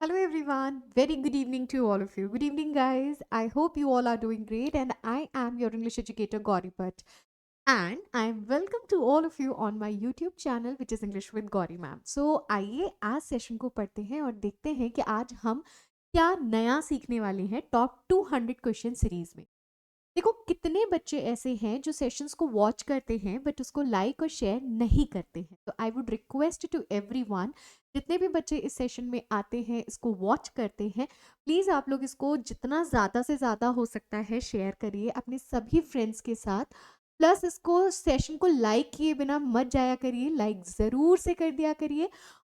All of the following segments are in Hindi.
Hello everyone, very good evening to all of you. Good evening, guys. I hope you all are doing great, and I am your English educator Gauri Bhatt. And I'm welcome to all of you on my YouTube channel, which is English with Gauri Ma'am. So आइए आज सेशन को पढ़ते हैं और देखते हैं कि आज हम क्या नया सीखने वाले हैं टॉप 200 क्वेश्चन सीरीज में। देखो कितने बच्चे ऐसे हैं जो सेशंस को वॉच करते हैं बट उसको लाइक और शेयर नहीं करते हैं। तो I would request to everyone, जितने भी बच्चे इस सेशन में आते हैं, इसको वॉच करते हैं, प्लीज़ आप लोग इसको जितना ज़्यादा से ज़्यादा हो सकता है शेयर करिए अपने सभी फ्रेंड्स के साथ। प्लस इसको सेशन को लाइक किए बिना मत जाया करिए, लाइक ज़रूर से कर दिया करिए।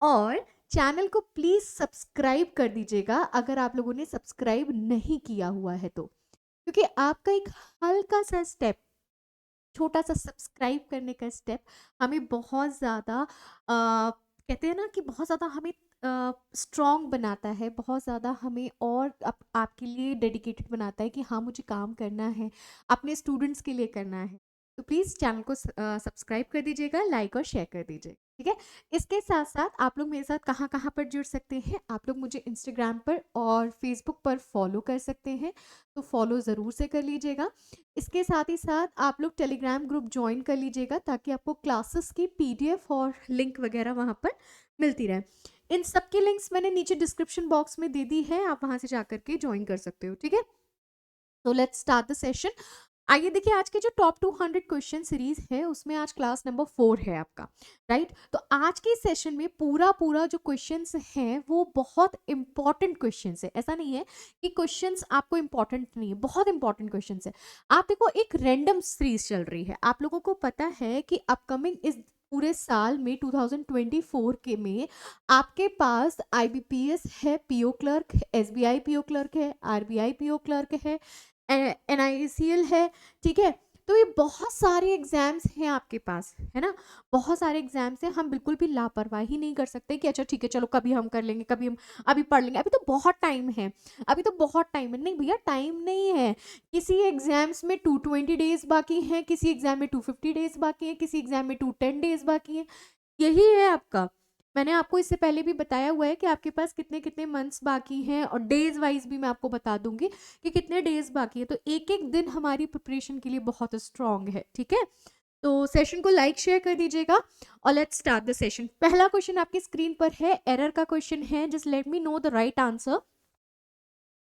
और चैनल को प्लीज़ सब्सक्राइब कर दीजिएगा अगर आप लोगों ने सब्सक्राइब नहीं किया हुआ है तो, क्योंकि आपका एक हल्का सा स्टेप, छोटा सा सब्सक्राइब करने का स्टेप हमें बहुत ज़्यादा कहते हैं ना कि बहुत ज़्यादा हमें स्ट्रॉन्ग बनाता है, बहुत ज़्यादा हमें और आपके लिए डेडिकेटेड बनाता है कि हाँ मुझे काम करना है, अपने स्टूडेंट्स के लिए करना है। तो प्लीज़ चैनल को सब्सक्राइब कर दीजिएगा, लाइक और शेयर कर दीजिएगा, ठीक है। इसके साथ साथ आप लोग मेरे साथ कहाँ कहाँ पर जुड़ सकते हैं, आप लोग मुझे इंस्टाग्राम पर और फेसबुक पर फॉलो कर सकते हैं, तो फॉलो ज़रूर से कर लीजिएगा। इसके साथ ही साथ आप लोग टेलीग्राम ग्रुप ज्वाइन कर लीजिएगा ताकि आपको क्लासेस की पीडीएफ और लिंक वगैरह वहाँ पर मिलती रहे। इन सब की लिंक्स मैंने नीचे डिस्क्रिप्शन बॉक्स में दे दी है, आप वहाँ से जाकर के ज्वाइन कर सकते हो, ठीक है। तो लेट्स स्टार्ट द सेशन। आइए देखिए, आज के जो टॉप 200 क्वेश्चन सीरीज है उसमें आज क्लास नंबर 4 है आपका, राइट। तो आज के सेशन में पूरा पूरा जो क्वेश्चंस हैं वो बहुत इंपॉर्टेंट क्वेश्चंस है। ऐसा नहीं है कि क्वेश्चंस आपको इंपॉर्टेंट नहीं है, बहुत इंपॉर्टेंट क्वेश्चंस है। आप देखो, एक रैंडम सीरीज चल रही है, आप लोगों को पता है कि अपकमिंग इस पूरे साल में 2024 के में आपके पास आईबीपीएस है, PO clerk, SBI PO clerk है, आरबीआई पीओ क्लर्क है, एनआईसीएल है, ठीक है। तो ये बहुत सारे एग्जाम्स हैं आपके पास, है ना। बहुत सारे एग्जाम्स हैं, हम बिल्कुल भी लापरवाही नहीं कर सकते कि अच्छा ठीक है चलो कभी हम कर लेंगे, कभी हम अभी पढ़ लेंगे, अभी तो बहुत टाइम है, अभी तो बहुत टाइम है। नहीं भैया, टाइम नहीं है। किसी एग्जाम्स में 220 डेज बाकी हैं, किसी एग्जाम में 250 डेज बाकी हैं, किसी एग्जाम में 210 डेज बाकी हैं। यही है आपका। मैंने आपको इससे पहले भी बताया हुआ है कि आपके पास कितने कितने मंथ्स बाकी हैं, और डेज वाइज भी मैं आपको बता दूंगी कि कितने डेज बाकी है। तो एक एक दिन हमारी प्रिपरेशन के लिए बहुत स्ट्रांग है, ठीक है। तो सेशन को लाइक शेयर कर दीजिएगा और लेट्स स्टार्ट द सेशन। पहला क्वेश्चन आपकी स्क्रीन पर है, एरर का क्वेश्चन है। Just let me know the right answer.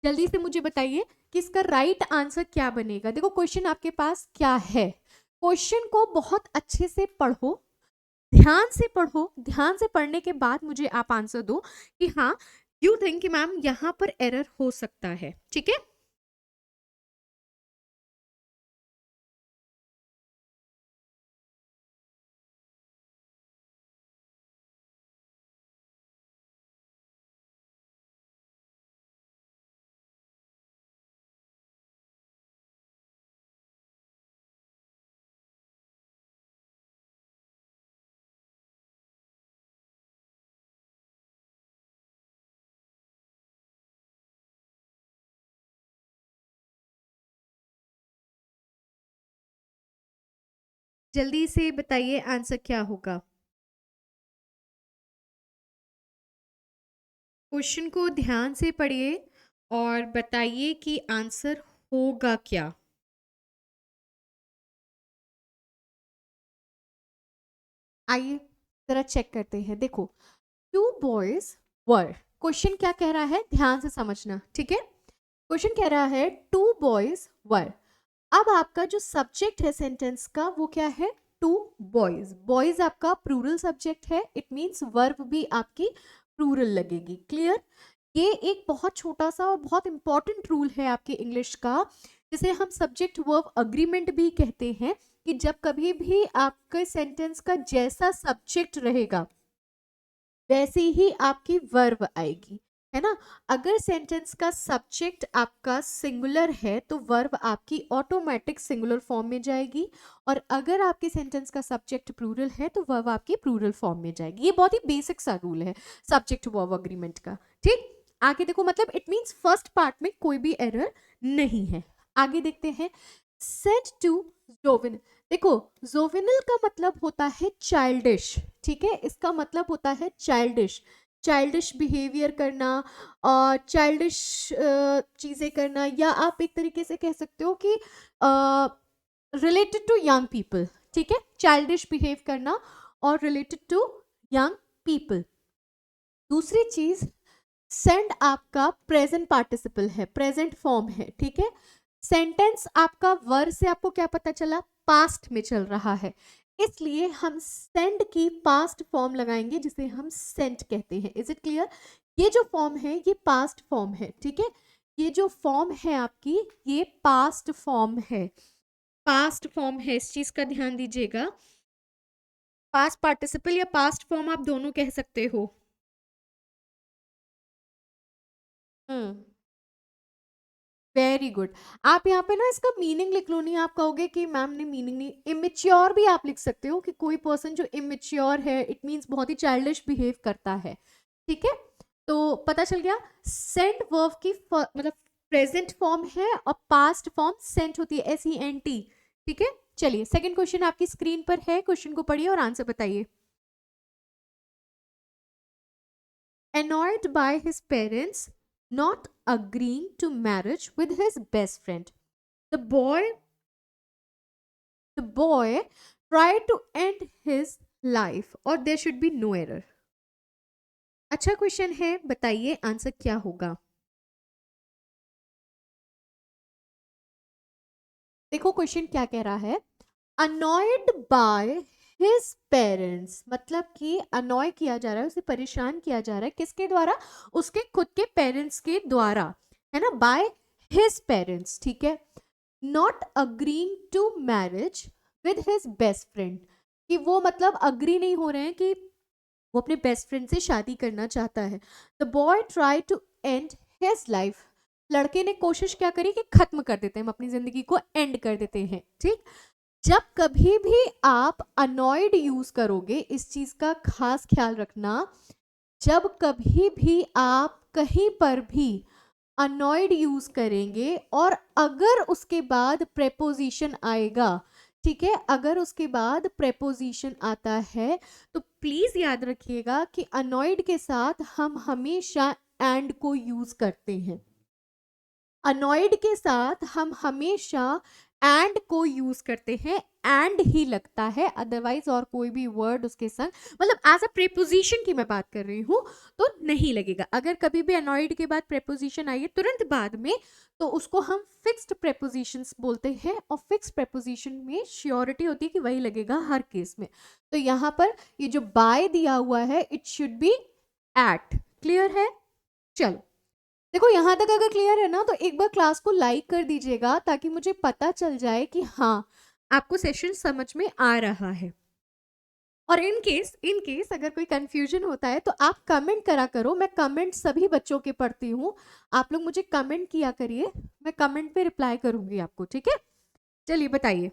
जल्दी से मुझे बताइए कि इसका राइट आंसर क्या बनेगा। देखो क्वेश्चन आपके पास क्या है, क्वेश्चन को बहुत अच्छे से पढ़ो, ध्यान से पढ़ो। ध्यान से पढ़ने के बाद मुझे आप आंसर दो कि हाँ यू थिंक कि मैम यहां पर एरर हो सकता है, ठीक है। जल्दी से बताइए आंसर क्या होगा। क्वेश्चन को ध्यान से पढ़िए और बताइए कि आंसर होगा क्या। आइए जरा चेक करते हैं। देखो, टू बॉयज वर, क्वेश्चन क्या कह रहा है ध्यान से समझना, ठीक है। क्वेश्चन कह रहा है टू बॉयज वर। अब आपका जो सब्जेक्ट है सेंटेंस का वो क्या है, टू बॉयज। बॉयज आपका प्लूरल सब्जेक्ट है, इट मींस वर्ब भी आपकी प्लूरल लगेगी। क्लियर। ये एक बहुत छोटा सा और बहुत इंपॉर्टेंट रूल है आपके इंग्लिश का, जिसे हम सब्जेक्ट वर्ब अग्रीमेंट भी कहते हैं, कि जब कभी भी आपके सेंटेंस का जैसा सब्जेक्ट रहेगा वैसे ही आपकी वर्ब आएगी, है ना। अगर सेंटेंस का सब्जेक्ट आपका सिंगुलर है तो वर्ब आपकी ऑटोमेटिक सिंगुलर फॉर्म में जाएगी, और अगर आपके सेंटेंस का सब्जेक्ट प्लूरल है तो वर्ब आपकी प्लूरल फॉर्म में जाएगी। ये बहुत ही बेसिक सा रूल है सब्जेक्ट वर्ब अग्रीमेंट का, ठीक। आगे देखो, मतलब इट मींस फर्स्ट पार्ट में कोई भी एरर नहीं है। आगे देखते हैं, सेड टू जोविन। देखो, जोविनल का मतलब होता है चाइल्डिश, ठीक है, इसका मतलब होता है चाइल्डिश। चाइल्डिश बिहेवियर करना और चाइल्डिश चीज़ें करना, या आप एक तरीके से कह सकते हो कि रिलेटेड टू यंग पीपल, ठीक है, चाइल्डिश बिहेव करना और रिलेटेड टू यंग पीपल। दूसरी चीज, सेंड आपका प्रेजेंट पार्टिसिपल है, प्रेजेंट फॉर्म है, ठीक है। सेंटेंस आपका वर्ड से आपको क्या पता चला, पास्ट में चल रहा है, इसलिए हम सेंड की पास्ट फॉर्म लगाएंगे जिसे हम सेंट कहते हैं। Is it clear? ये जो फॉर्म है ये पास्ट फॉर्म है, ठीक है। ये जो फॉर्म है आपकी ये पास्ट फॉर्म है, पास्ट फॉर्म है, इस चीज का ध्यान दीजिएगा। पास्ट पार्टिसिपल या पास्ट फॉर्म आप दोनों कह सकते हो। हम्म, वेरी गुड। आप यहाँ पे ना इसका मीनिंग लिख लो, नहीं आप कहोगे कि मैम ने मीनिंग नहीं, इमेच्योर भी आप लिख सकते हो कि कोई पर्सन जो इमेच्योर है, इट मीन्स बहुत ही चाइल्डिश बिहेव करता है, ठीक है। तो पता चल गया, सेंट वर्ब की मतलब प्रेजेंट फॉर्म है और पास्ट फॉर्म सेंट होती है, SENT, ठीक है। चलिए सेकंड क्वेश्चन आपकी स्क्रीन पर है, क्वेश्चन को पढ़िए और आंसर बताइए। Annoyed by his parents not agreeing to marriage with his best friend, the boy the boy tried to end his life, or there should be no error। अच्छा क्वेश्चन है, बताइए आंसर क्या होगा। देखो क्वेश्चन क्या कह रहा है, अनॉयड बाय हिज पेरेंट्स, मतलब कि अनॉय किया जा रहा है, उसे परेशान किया जा रहा है, किसके द्वारा, उसके खुद के पेरेंट्स के द्वारा, है ना, बाय हिज पेरेंट्स, ठीक है। Not agreeing to marriage with his best friend, कि वो मतलब अग्री नहीं हो रहे हैं कि वो अपने बेस्ट फ्रेंड से शादी करना चाहता है। The boy try to end his life, लड़के ने कोशिश क्या करी कि खत्म कर देते हैं, हम अपनी जिंदगी को एंड कर देते हैं, ठीक। जब कभी भी आप अनॉयड यूज करोगे, इस चीज का खास ख्याल रखना, जब कभी भी आप कहीं पर भी अनॉयड यूज करेंगे और अगर उसके बाद प्रेपोजिशन आएगा, ठीक है, अगर उसके बाद प्रेपोजिशन आता है तो प्लीज याद रखिएगा कि अनॉयड के साथ हम हमेशा एंड को यूज करते हैं। अनॉयड के साथ हम हमेशा एंड को यूज करते हैं, एंड ही लगता है, अदरवाइज और कोई भी वर्ड उसके संग, मतलब एज अ प्रेपोजिशन की मैं बात कर रही हूं, तो नहीं लगेगा। अगर कभी भी अनॉयड के बाद प्रेपोजिशन आई है तुरंत बाद में, तो उसको हम फिक्स्ड प्रेपोजिशंस बोलते हैं, और फिक्स्ड प्रेपोजिशन में श्योरिटी होती है कि वही लगेगा हर केस में। तो यहाँ पर ये जो बाय दिया हुआ है, it should be at. Clear है? चलो देखो यहां तक अगर क्लियर है ना, तो एक बार क्लास को लाइक कर दीजिएगा ताकि मुझे पता चल जाए कि हाँ आपको सेशन समझ में आ रहा है। और इन केस अगर कोई कंफ्यूजन होता है तो आप कमेंट करा करो, मैं कमेंट सभी बच्चों के पढ़ती हूँ, आप लोग मुझे कमेंट किया करिए, मैं कमेंट पे रिप्लाई करूंगी आपको, ठीक है। चलिए बताइए,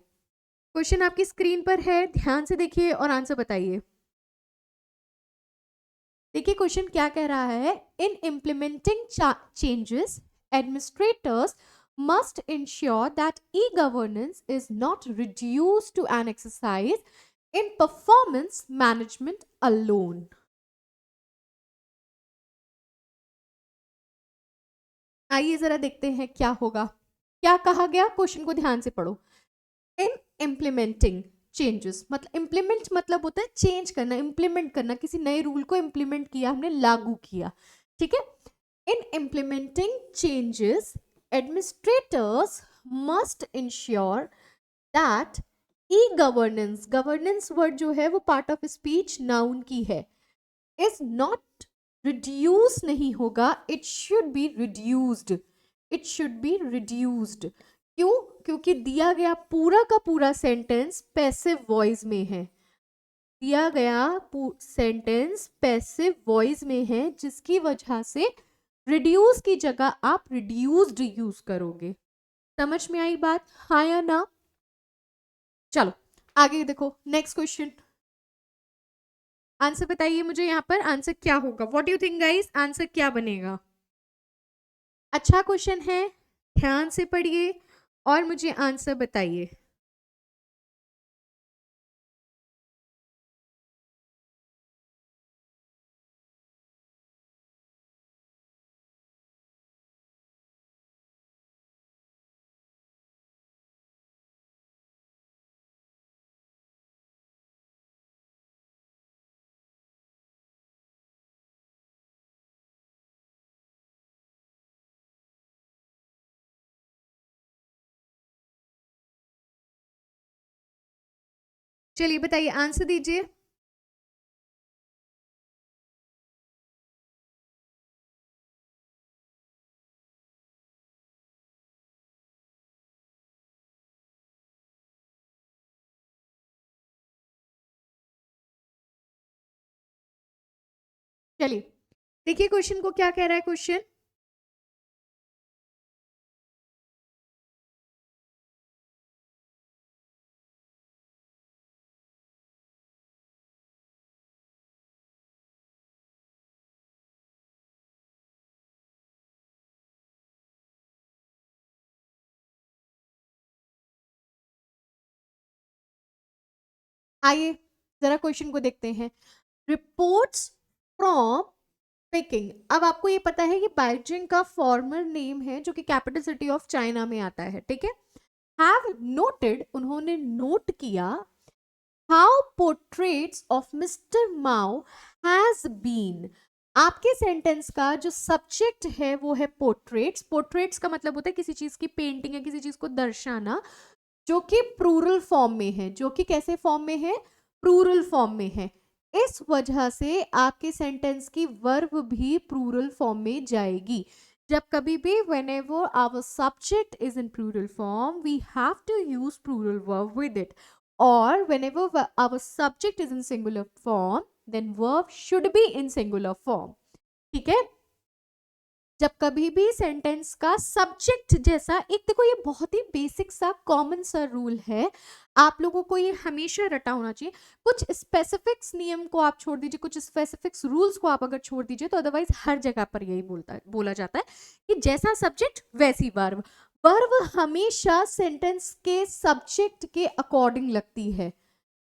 क्वेश्चन आपकी स्क्रीन पर है, ध्यान से देखिए और आंसर बताइए। देखिए क्वेश्चन क्या कह रहा है, in implementing changes administrators must ensure that e-governance is not reduced to an exercise in performance management alone। आइए जरा देखते हैं क्या होगा, क्या कहा गया, क्वेश्चन को ध्यान से पढ़ो। इन इम्प्लीमेंटिंग चेंजेस, मतलब इम्प्लीमेंट मतलब होता है चेंज करना, इम्प्लीमेंट करना, किसी नए रूल को इम्प्लीमेंट किया, हमने लागू किया, ठीक है। In implementing changes administrators must ensure that e governance, governance word जो है वो पार्ट ऑफ स्पीच नाउन की है, इज नॉट रिड्यूस नहीं होगा, it should be reduced, it should be reduced. क्यों? क्योंकि दिया गया पूरा का पूरा सेंटेंस पैसिव वॉइस में है, दिया गया सेंटेंस पैसिव वॉइस में है, जिसकी वजह से रिड्यूस की जगह आप रिड्यूस्ड यूज करोगे। समझ में आई बात, हाँ या ना? चलो आगे देखो, नेक्स्ट क्वेश्चन, आंसर बताइए मुझे, यहाँ पर आंसर क्या होगा, what do you think guys, answer क्या बनेगा। अच्छा क्वेश्चन है, ध्यान से पढ़िए और मुझे आंसर बताइए। चलिए बताइए, आंसर दीजिए। चलिए देखिए क्वेश्चन को क्या कह रहा है क्वेश्चन। आइए जरा क्वेश्चन को देखते हैं। Reports from packing. अब आपको ये पता है कि बाइजिंग का फॉर्मर नेम है जो कि कैपिटल सिटी ऑफ चाइना में आता है, ठीक है। हैव नोटेड, उन्होंने नोट किया, how portraits of mister Mao has been. आपके सेंटेंस का जो सब्जेक्ट है वो है पोर्ट्रेट्स। पोर्ट्रेट्स का मतलब होता है किसी चीज की पेंटिंग या किसी चीज को दर्शाना, जो कि प्लूरल फॉर्म में है, जो कि कैसे फॉर्म में है, प्लूरल फॉर्म में है। इस वजह से आपके सेंटेंस की वर्ब भी प्लूरल फॉर्म में जाएगी। जब कभी भी whenever our subject is in plural form we have to use plural verb with it, or whenever our subject is in singular form then verb should be in singular form, ठीक है। जब कभी भी सेंटेंस का सब्जेक्ट जैसा, एक देखो ये बहुत ही बेसिक सा कॉमन सा रूल है, आप लोगों को ये हमेशा रटा होना चाहिए। कुछ स्पेसिफिक्स नियम को आप छोड़ दीजिए, कुछ स्पेसिफिक्स रूल्स को आप अगर छोड़ दीजिए तो अदरवाइज हर जगह पर यही बोला जाता है कि जैसा सब्जेक्ट वैसी वर्ब। वर्ब हमेशा सेंटेंस के सब्जेक्ट के अकॉर्डिंग लगती है,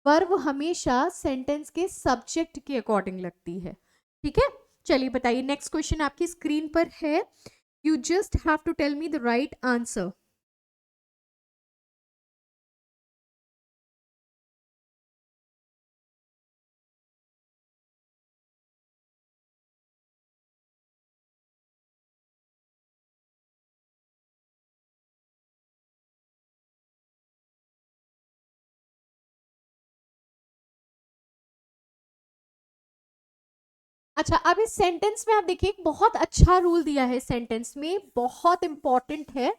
वर्ब हमेशा सेंटेंस के सब्जेक्ट के अकॉर्डिंग लगती है, ठीक है। चलिए बताइए, नेक्स्ट क्वेश्चन आपकी स्क्रीन पर है। You just have to tell me the right answer. अच्छा, अब इस सेंटेंस में आप देखिए एक बहुत अच्छा रूल दिया है, सेंटेंस में बहुत इंपॉर्टेंट है,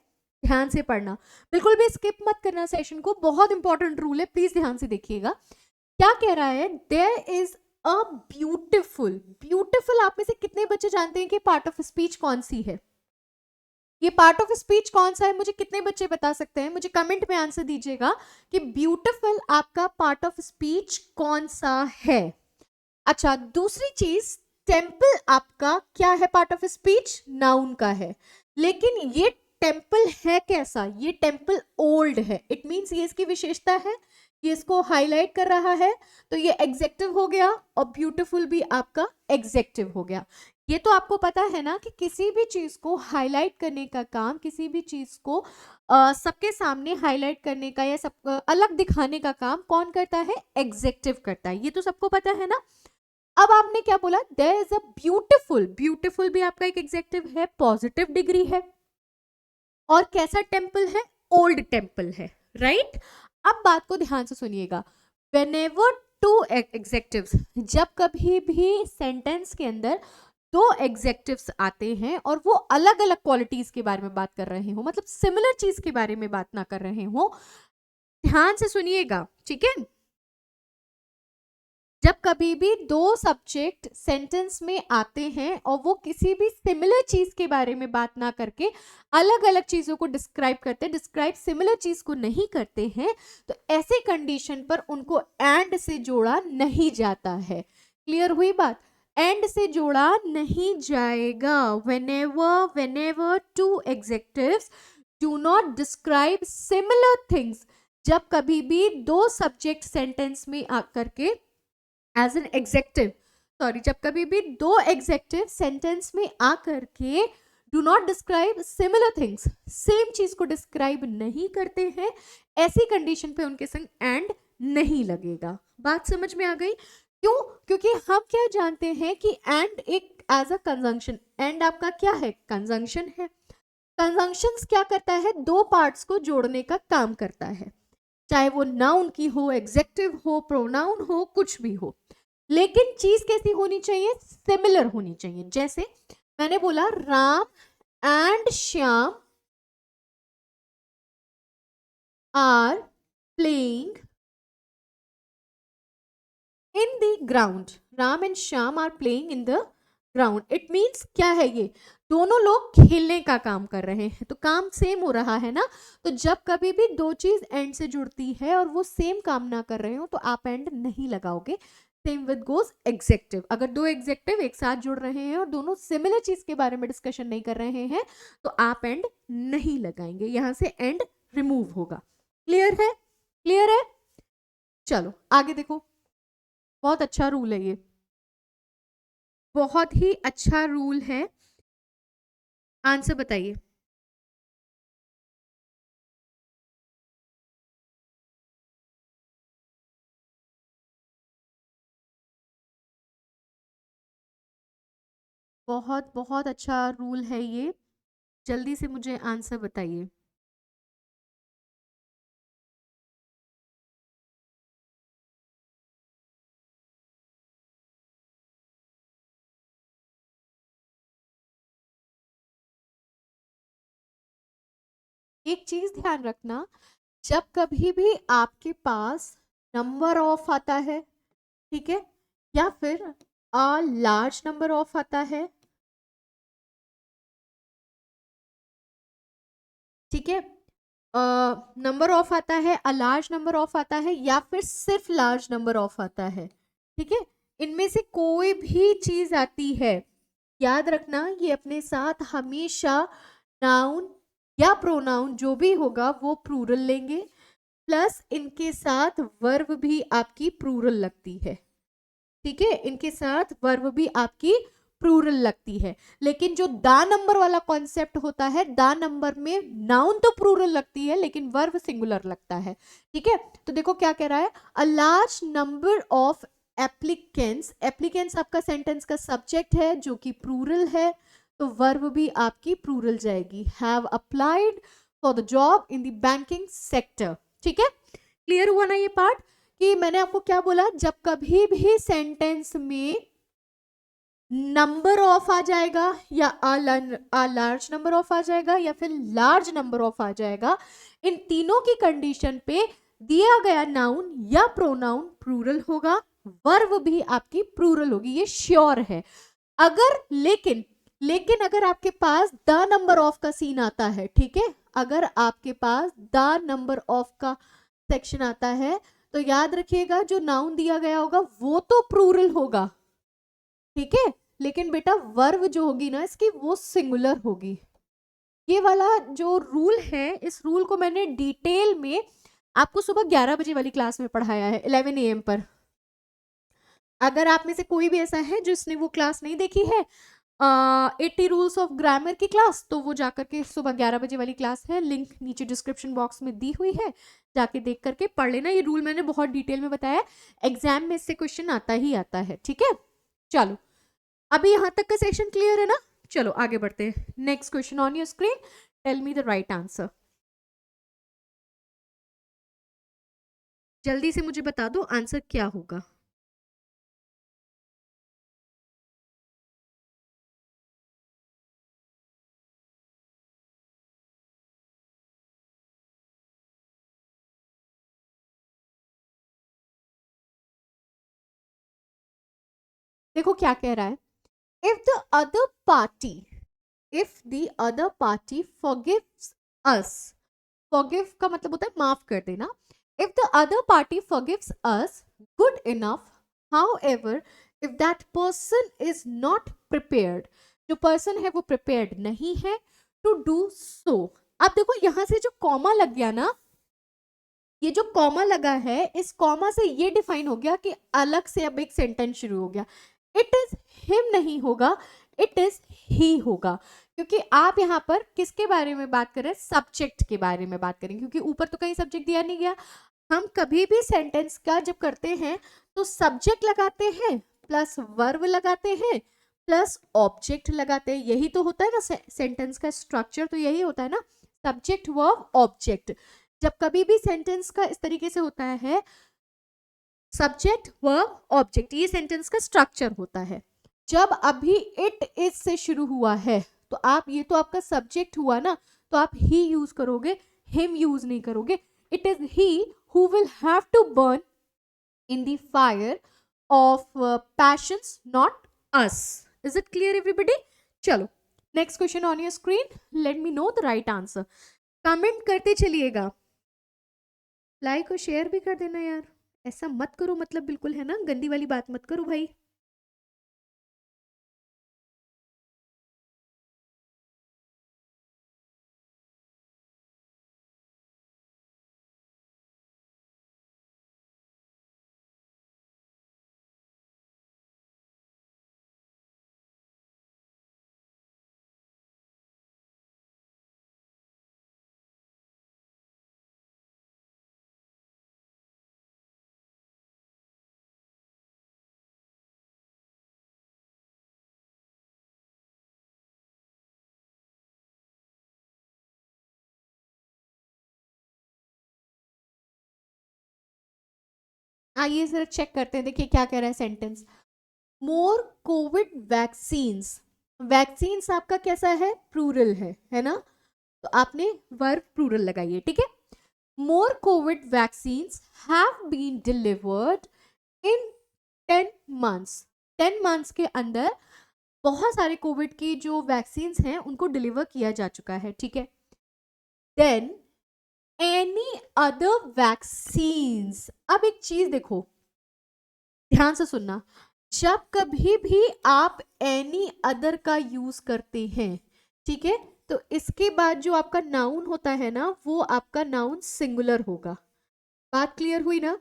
ध्यान से पढ़ना, बिल्कुल भी स्किप मत करना सेशन को, बहुत इंपॉर्टेंट रूल है, प्लीज ध्यान से देखिएगा। क्या कह रहा है, there is a beautiful. Beautiful आप में से कितने बच्चे जानते हैं कि पार्ट ऑफ स्पीच कौन सी है? ये पार्ट ऑफ स्पीच कौन सा है, मुझे कितने बच्चे बता सकते हैं? मुझे कमेंट में आंसर दीजिएगा कि ब्यूटिफुल आपका पार्ट ऑफ स्पीच कौन सा है। अच्छा, दूसरी चीज, टेम्पल आपका क्या है, पार्ट ऑफ स्पीच नाउन का है, लेकिन ये टेम्पल है कैसा, ये टेम्पल ओल्ड है, इट मींस ये इसकी विशेषता है, ये इसको हाईलाइट कर रहा है, तो ये एग्जेक्टिव हो गया और ब्यूटीफुल भी आपका एग्जेक्टिव हो गया। ये तो आपको पता है ना कि किसी भी चीज को हाईलाइट करने का काम, किसी भी चीज को सबके सामने हाईलाइट करने का या सब अलग दिखाने का काम कौन करता है, एग्जेक्टिव करता है, ये तो सबको पता है ना। अब आपने क्या बोला, there is a beautiful, beautiful भी आपका एक एग्जेक्टिव है, पॉजिटिव डिग्री है, और कैसा टेम्पल है, ओल्ड टेम्पल है, राइट। अब बात को ध्यान से सुनिएगा, whenever टू एग्जेक्टिव्स, जब कभी भी सेंटेंस के अंदर दो एग्जेक्टिव्स आते हैं और वो अलग अलग क्वालिटीज के बारे में बात कर रहे हो, मतलब सिमिलर चीज के बारे में बात ना कर रहे हो, ध्यान से सुनिएगा, ठीक है। जब कभी भी दो सब्जेक्ट सेंटेंस में आते हैं और वो किसी भी सिमिलर चीज के बारे में बात ना करके अलग अलग चीजों को डिस्क्राइब करते हैं, डिस्क्राइब सिमिलर चीज को नहीं करते हैं, तो ऐसे कंडीशन पर उनको एंड से जोड़ा नहीं जाता है। क्लियर हुई बात, एंड से जोड़ा नहीं जाएगा। whenever whenever two adjectives do not describe similar things, जब कभी भी दो सब्जेक्ट सेंटेंस में आकर के एज एन एग्जेक्टिव, सॉरी, जब कभी भी दो एग्जेक्टिव सेंटेंस में आकर के do not describe similar things, same चीज को डिस्क्राइब नहीं करते हैं, ऐसी कंडीशन पे उनके संग एंड नहीं लगेगा। बात समझ में आ गई? क्यों? क्योंकि हम क्या जानते हैं कि एंड एक एज अ कंजंक्शन, एंड आपका क्या है, कंजंक्शन है। कंजंक्शन क्या करता है, दो पार्ट्स को जोड़ने का काम करता है। चाहे वो नाउन की हो, एग्जेक्टिव हो, प्रोनाउन हो, कुछ भी हो, लेकिन चीज कैसी होनी चाहिए, सिमिलर होनी चाहिए। जैसे मैंने बोला Ram and Shyam are playing in the ground, Ram and Shyam are playing in the ground. It means क्या है, ये दोनों लोग खेलने का काम कर रहे हैं, तो काम सेम हो रहा है ना। तो जब कभी भी दो चीज एंड से जुड़ती है और वो सेम काम ना कर रहे हो तो आप एंड नहीं लगाओगे। सेम विद गोज एग्जेक्टिव, अगर दो एग्जेक्टिव एक साथ जुड़ रहे हैं और दोनों सिमिलर चीज के बारे में डिस्कशन नहीं कर रहे हैं तो आप एंड नहीं लगाएंगे, यहां से एंड रिमूव होगा। क्लियर है, क्लियर है। चलो आगे देखो, बहुत अच्छा रूल है ये, बहुत ही अच्छा रूल है। आंसर बताइए। बहुत बहुत अच्छा रूल है ये, जल्दी से मुझे आंसर बताइए। एक चीज ध्यान रखना, जब कभी भी आपके पास नंबर ऑफ आता है, ठीक है, या फिर अ लार्ज नंबर ऑफ आता है, ठीक है, नंबर ऑफ आता है, अ लार्ज नंबर ऑफ आता है, या फिर सिर्फ लार्ज नंबर ऑफ आता है, ठीक है, इनमें से कोई भी चीज आती है, याद रखना ये अपने साथ हमेशा नाउन या प्रोनाउन जो भी होगा वो प्लूरल लेंगे, प्लस इनके साथ वर्ब भी आपकी प्लूरल लगती है, ठीक है, इनके साथ वर्ब भी आपकी प्लूरल लगती है। लेकिन जो दा नंबर वाला कॉन्सेप्ट होता है, दा नंबर में नाउन तो प्लूरल लगती है लेकिन वर्ब सिंगुलर लगता है, ठीक है। तो देखो क्या कह रहा है, a large number of applicants, applicants आपका सेंटेंस का सब्जेक्ट है जो कि प्लूरल है, तो वर्ब भी आपकी प्लूरल जाएगी, have applied for the job in the banking sector, ठीक है। क्लियर हुआ ना ये पार्ट, कि मैंने आपको क्या बोला, जब कभी भी सेंटेंस में नंबर ऑफ आ जाएगा या अ लार्ज नंबर ऑफ आ जाएगा या फिर लार्ज नंबर ऑफ आ जाएगा, इन तीनों की कंडीशन पे दिया गया नाउन या प्रोनाउन प्लूरल होगा, वर्ब भी आपकी प्लूरल होगी, ये श्योर है। अगर लेकिन लेकिन अगर आपके पास द नंबर ऑफ का सीन आता है, ठीक है, अगर आपके पास द नंबर ऑफ का सेक्शन आता है तो याद रखिएगा जो नाउन दिया गया होगा वो तो प्लूरल होगा, ठीक है, लेकिन बेटा वर्ब जो होगी ना इसकी वो सिंगुलर होगी। ये वाला जो रूल है, इस रूल को मैंने डिटेल में आपको सुबह 11 बजे वाली क्लास में पढ़ाया है, 11 AM पर। अगर आप में से कोई भी ऐसा है जिसने वो क्लास नहीं देखी है, 80 रूल्स ऑफ ग्रामर की क्लास, तो वो जाकर के सुबह 11 बजे वाली क्लास है, लिंक नीचे डिस्क्रिप्शन बॉक्स में दी हुई है, जाके देख करके पढ़ लेना। ये रूल मैंने बहुत डिटेल में बताया, एग्जाम में इससे क्वेश्चन आता ही आता है, ठीक है। चलो अभी यहां तक का सेक्शन क्लियर है ना, चलो आगे बढ़ते हैं। Next question on your screen, tell me the right answer. जल्दी से मुझे बता दो आंसर क्या होगा। देखो क्या कह रहा है, if the other party, if the other party forgives us, forgive का मतलब होता है माफ कर देना, if the other party forgives us good enough, however if that person is not prepared, जो पर्सन है वो प्रिपेयर्ड नहीं है टू डू सो। अब देखो यहां से जो कॉमा लग गया ना, ये जो कॉमा लगा है इस कॉमा से ये डिफाइन हो गया कि अलग से अब एक सेंटेंस शुरू हो गया, इट इज हिम नहीं होगा, इट इज ही होगा, क्योंकि आप यहाँ पर किसके बारे में बात करें, सब्जेक्ट के बारे में बात करें, क्योंकि ऊपर तो कहीं सब्जेक्ट दिया नहीं गया। हम कभी भी सेंटेंस का जब करते हैं तो सब्जेक्ट लगाते हैं प्लस वर्ब लगाते हैं प्लस ऑब्जेक्ट लगाते हैं, यही तो होता है ना सेंटेंस का स्ट्रक्चर, तो यही होता है ना, सब्जेक्ट वर्ब ऑब्जेक्ट। जब कभी भी सेंटेंस का इस तरीके से होता है, सब्जेक्ट वर्ब ऑब्जेक्ट, ये सेंटेंस का स्ट्रक्चर होता है। जब अभी इट इज से शुरू हुआ है तो आप, ये तो आपका सब्जेक्ट हुआ ना, तो आप ही यूज करोगे, हिम यूज नहीं करोगे। It is he who will have to burn in the fire of passions, not us. Is it clear everybody? चलो next question on your screen, let me know the right answer. Comment करते चलिएगा, लाइक और शेयर भी कर देना यार, ऐसा मत करो, मतलब बिल्कुल है ना, गंदी वाली बात मत करो भाई। आइए जरा चेक करते हैं, देखिए क्या कह रहा है सेंटेंस। मोर कोविड वैक्सीन्स, वैक्सीन्स आपका कैसा है, प्लूरल है ना, तो आपने वर्ब प्लूरल लगाइए, ठीक है। More COVID vaccines have been delivered in 10 months, 10 months के अंदर बहुत सारे कोविड की जो वैक्सीन्स हैं उनको डिलीवर किया जा चुका है, ठीक है। देन एनी अदर वैक्सीन्स, अब एक चीज देखो, ध्यान से सुनना, जब कभी भी आप एनी अदर का यूज करते हैं, ठीक है, तो इसके बाद जो आपका नाउन होता है ना, वो आपका नाउन सिंगुलर होगा। बात क्लियर हुई ना?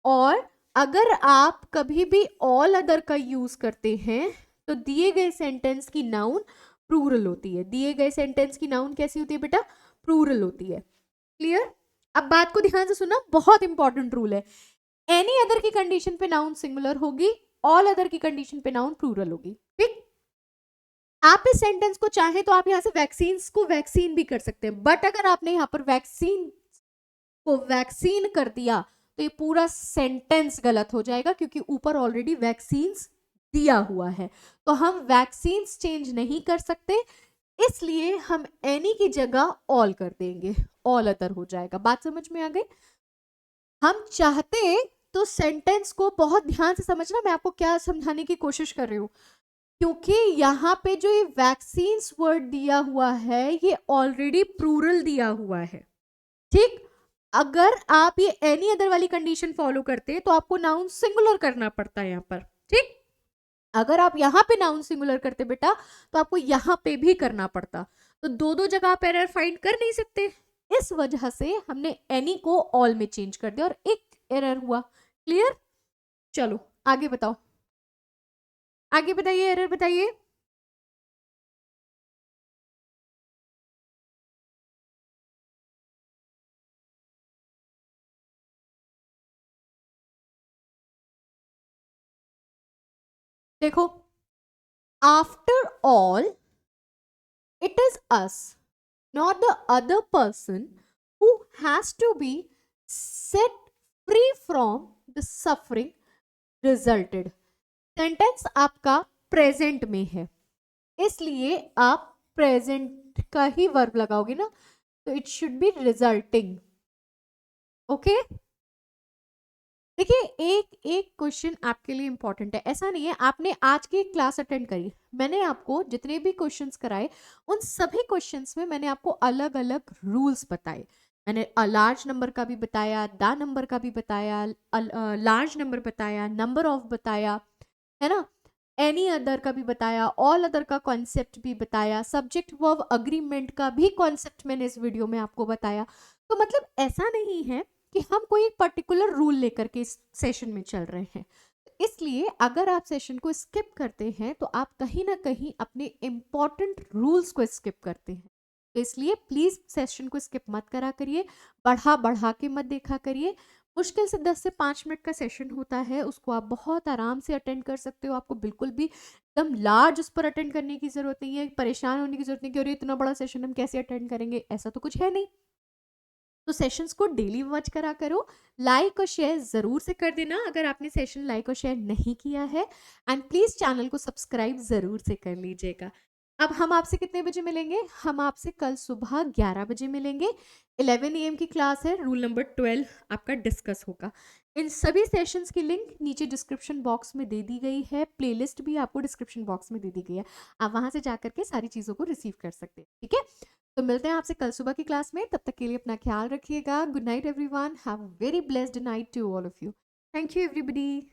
और अगर आप कभी भी ऑल अदर का यूज करते हैं तो दिए गए सेंटेंस की नाउन प्लूरल होती है। दिए गए सेंटेंस की नाउन कैसी होती है बेटा? प्लूरल होती है। क्लियर? अब बात को ध्यान से सुनना, बहुत इंपॉर्टेंट रूल है। एनी अदर की कंडीशन पे नाउन सिंगुलर होगी, ऑल अदर की कंडीशन पे नाउन प्लूरल होगी, ठीक। आप इस सेंटेंस को चाहे तो आप यहां से वैक्सीन को वैक्सीन भी कर सकते हैं, बट अगर आपने यहां पर वैक्सीन को वैक्सीन कर दिया तो ये पूरा सेंटेंस गलत हो जाएगा, क्योंकि ऊपर ऑलरेडी वैक्सीन दिया हुआ है, तो हम वैक्सीन चेंज नहीं कर सकते, इसलिए हम एनी की जगह ऑल कर देंगे, ऑल अदर हो जाएगा। बात समझ में आ गई? हम चाहते तो सेंटेंस को बहुत ध्यान से समझना, मैं आपको क्या समझाने की कोशिश कर रही हूँ, क्योंकि यहाँ पे जो ये वैक्सीन वर्ड दिया हुआ है ये ऑलरेडी प्लूरल दिया हुआ है, ठीक। अगर आप ये एनी अदर वाली कंडीशन फॉलो करते तो आपको नाउन सिंगुलर करना पड़ता है यहाँ पर, ठीक। अगर आप यहाँ पे नाउन सिंगुलर करते बेटा तो आपको यहाँ पे भी करना पड़ता, तो दो दो जगह आप एरर फाइंड कर नहीं सकते, इस वजह से हमने एनी को ऑल में चेंज कर दिया और एक एरर हुआ। क्लियर? चलो आगे बताओ, आगे बताइए, एरर बताइए। देखो, after all it is us, not the other person, who has to be set free from the suffering resulted। Sentence आपका प्रेजेंट में है, इसलिए आप प्रेजेंट का ही वर्ब लगाओगे ना, तो it should B resulting. Okay, देखिए एक एक क्वेश्चन आपके लिए इंपॉर्टेंट है, ऐसा नहीं है आपने आज की क्लास अटेंड करी, मैंने आपको जितने भी क्वेश्चंस कराए उन सभी क्वेश्चंस में मैंने आपको अलग अलग रूल्स बताए। मैंने लार्ज नंबर का भी बताया, द नंबर का भी बताया, लार्ज नंबर बताया, नंबर ऑफ बताया, है ना, एनी अदर का भी बताया, ऑल अदर का कॉन्सेप्ट भी बताया, सब्जेक्ट वर्ब अग्रीमेंट का भी कॉन्सेप्ट मैंने इस वीडियो में आपको बताया। तो मतलब ऐसा नहीं है कि हम कोई एक पर्टिकुलर रूल लेकर के इस सेशन में चल रहे हैं, इसलिए अगर आप सेशन को स्किप करते हैं तो आप कहीं ना कहीं अपने इंपॉर्टेंट रूल्स को स्किप करते हैं, तो इसलिए प्लीज सेशन को स्किप मत करा करिए, बढ़ा बढ़ा के मत देखा करिए। मुश्किल से 10 से 5 मिनट का सेशन होता है, उसको आप बहुत आराम से अटेंड कर सकते हो, आपको बिल्कुल भी एकदम लार्ज उस पर अटेंड करने की जरूरत नहीं है, परेशान होने की जरूरत नहीं कि अरे इतना बड़ा सेशन हम कैसे अटेंड करेंगे, ऐसा तो कुछ है नहीं। तो सेशंस को डेली वॉच करा करो, लाइक और शेयर ज़रूर से कर देना अगर आपने सेशन लाइक और शेयर नहीं किया है, एंड प्लीज़ चैनल को सब्सक्राइब ज़रूर से कर लीजिएगा। अब हम आपसे कितने बजे मिलेंगे? हम आपसे कल सुबह 11 बजे मिलेंगे। 11 एएम की क्लास है, रूल नंबर 12 आपका डिस्कस होगा। इन सभी सेशंस की लिंक नीचे डिस्क्रिप्शन बॉक्स में दे दी गई है, प्लेलिस्ट भी आपको डिस्क्रिप्शन बॉक्स में दे दी गई है। आप वहाँ से जाकर के सारी चीज़ों को रिसीव कर सकते हैं, ठीक है? तो मिलते हैं आपसे कल सुबह की क्लास में, तब तक के लिए अपना ख्याल रखिएगा। Good night everyone, have a very blessed night to all of you. Thank you everybody.